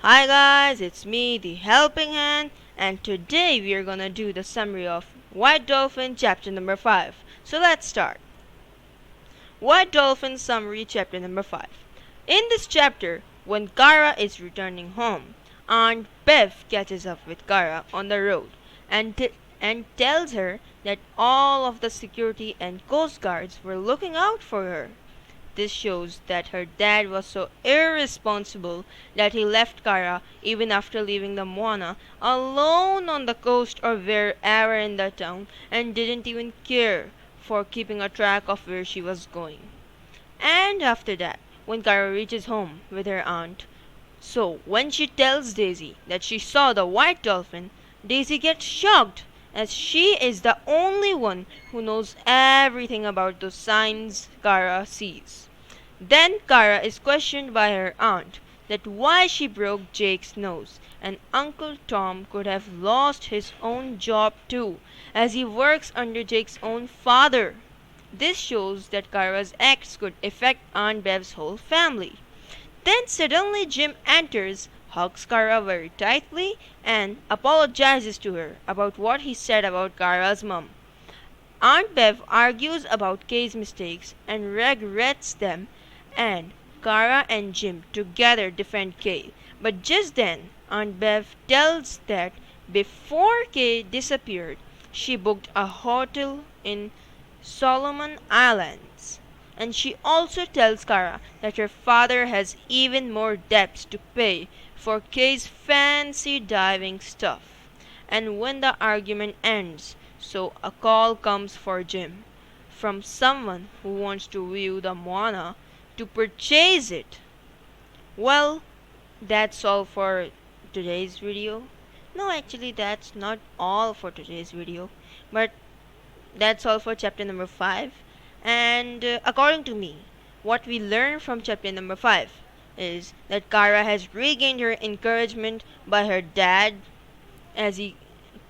Hi guys, it's me, the helping hand, and today we are gonna do the summary of White Dolphin chapter number 5. So let's start. White Dolphin summary chapter number 5. In this chapter, when Kara is returning home, Aunt Bev catches up with Kara on the road and tells her that all of the security and coast guards were looking out for her. This shows that her dad was so irresponsible that he left Kara even after leaving the Moana alone on the coast or wherever in the town and didn't even care for keeping a track of where she was going. And after that, when Kara reaches home with her aunt, so when she tells Daisy that she saw the white dolphin, Daisy gets shocked as she is the only one who knows everything about those signs Kara sees. Then Kara is questioned by her aunt that why she broke Jake's nose, and Uncle Tom could have lost his own job too, as he works under Jake's own father. This shows that Kara's acts could affect Aunt Bev's whole family. Then suddenly Jim enters, hugs Kara very tightly, and apologizes to her about what he said about Kara's mom. Aunt Bev argues about Kay's mistakes and regrets them, and Kara and Jim together defend Kay. But just then, Aunt Bev tells that before Kay disappeared, she booked a hotel in Solomon Islands. And she also tells Kara that her father has even more debts to pay for Kay's fancy diving stuff. And when the argument ends, so a call comes for Jim from someone who wants to view the Moana to purchase it. Well, that's all for today's video. No, actually that's not all for today's video, but that's all for chapter number 5. And according to me, what we learn from chapter number 5 is that Kara has regained her encouragement by her dad as he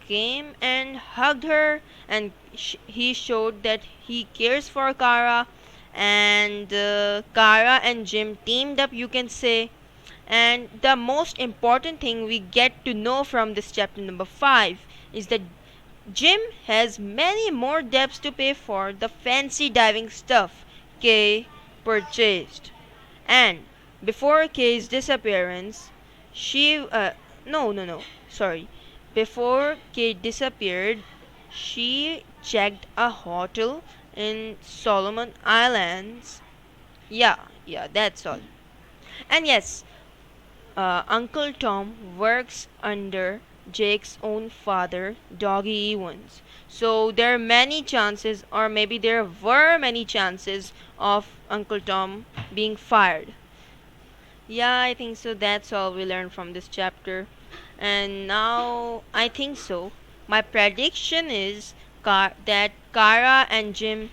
came and hugged her, and he showed that he cares for Kara, and Kara and Jim teamed up, you can say. And the most important thing we get to know from this chapter number 5 is that Jim has many more debts to pay for the fancy diving stuff Kay purchased. And before Kay's disappearance, sorry. Before Kay disappeared, she checked a hotel in Solomon Islands. Yeah, that's all. And yes, Uncle Tom works under Jake's own father, Doggy Evans. So there are many chances, or maybe there were many chances, of Uncle Tom being fired. Yeah, I think so. That's all we learned from this chapter. And now, I think so. My prediction is that Kara and Jim,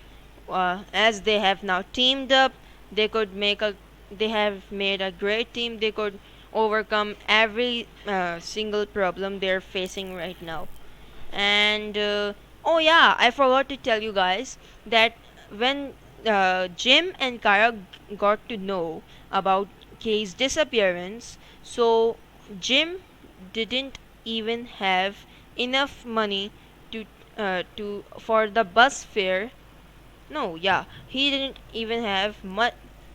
as they have now teamed up, they could they have made a great team. They could overcome every single problem they're facing right now. And oh yeah, I forgot to tell you guys that when Jim and Kara got to know about Kay's disappearance, so Jim didn't even have enough money to for the bus fare. No, yeah, he didn't even have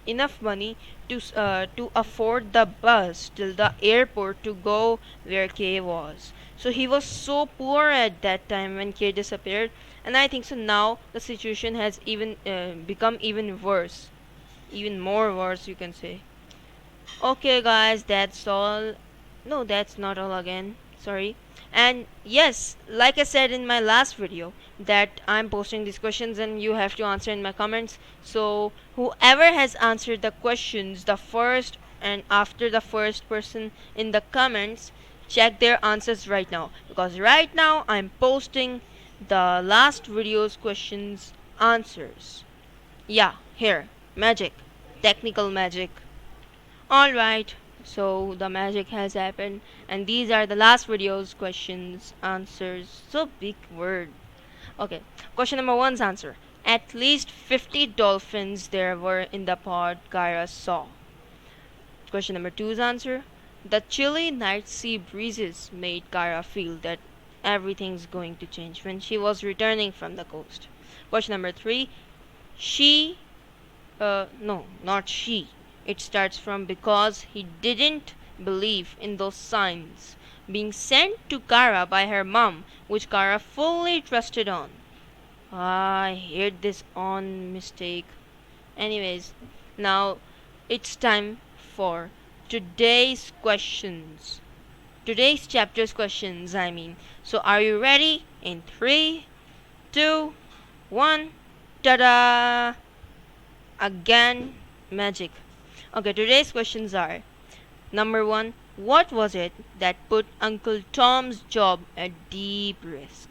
enough money to afford the bus till the airport to go where Kay was. So he was so poor at that time when Kay disappeared, and I think so now the situation has even become even worse, even more worse, you can say. Okay, guys, that's all. No, that's not all again. Sorry. And yes, like I said in my last video, that I'm posting these questions and you have to answer in my comments. So whoever has answered the questions the first and after the first person in the comments, check their answers right now, because right now I'm posting the last video's questions answers. Yeah, here, magic, technical magic. Alright, so the magic has happened, and these are the last video's questions answers. So big word. Okay, question number 1's answer. At least 50 dolphins there were in the pod Kyra saw. Question number 2's answer. The chilly night sea breezes made Kara feel that everything's going to change when she was returning from the coast. Question number 3. She, no, not she. It starts from because he didn't believe in those signs being sent to Kara by her mom, which Kara fully trusted on. I hate this on mistake. Anyways, now it's time for today's questions. Today's chapter's questions, I mean. So are you ready? In 3, 2, 1. Ta-da! Again, magic. Okay, today's questions are: number 1, what was it that put Uncle Tom's job at deep risk?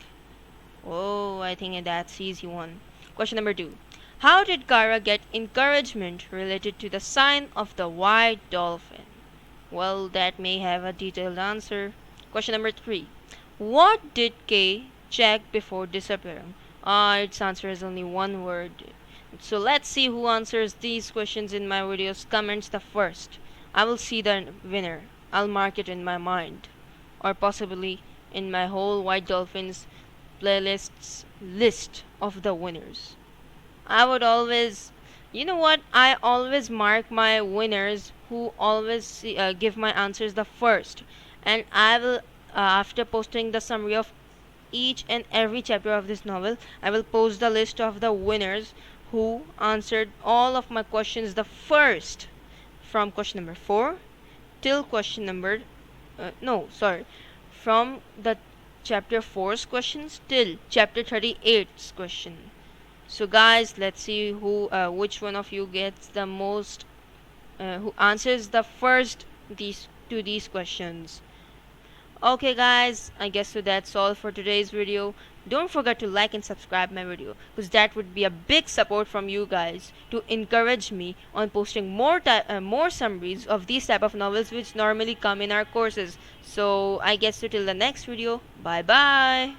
Oh, I think that's easy one. Question number 2. How did Kara get encouragement related to the sign of the white dolphin? Well, that may have a detailed answer. Question number 3. What did Kay check before disappearing? Its answer is only one word. So let's see who answers these questions in my video's comments the first. I will see the winner. I'll mark it in my mind, or possibly in my whole White Dolphins playlists list of the winners. I would always, you know what? I always mark my winners who always give my answers the first, and I will, after posting the summary of each and every chapter of this novel, I will post the list of the winners who answered all of my questions the first, from question number 4 till question number no sorry from the chapter 4's questions till chapter 38's question. So guys, let's see who which one of you gets the most who answers the first these questions. Okay guys, I guess so that's all for today's video. Don't forget to like and subscribe my video, because that would be a big support from you guys to encourage me on posting more summaries of these type of novels which normally come in our courses. So I guess so till the next video. Bye bye.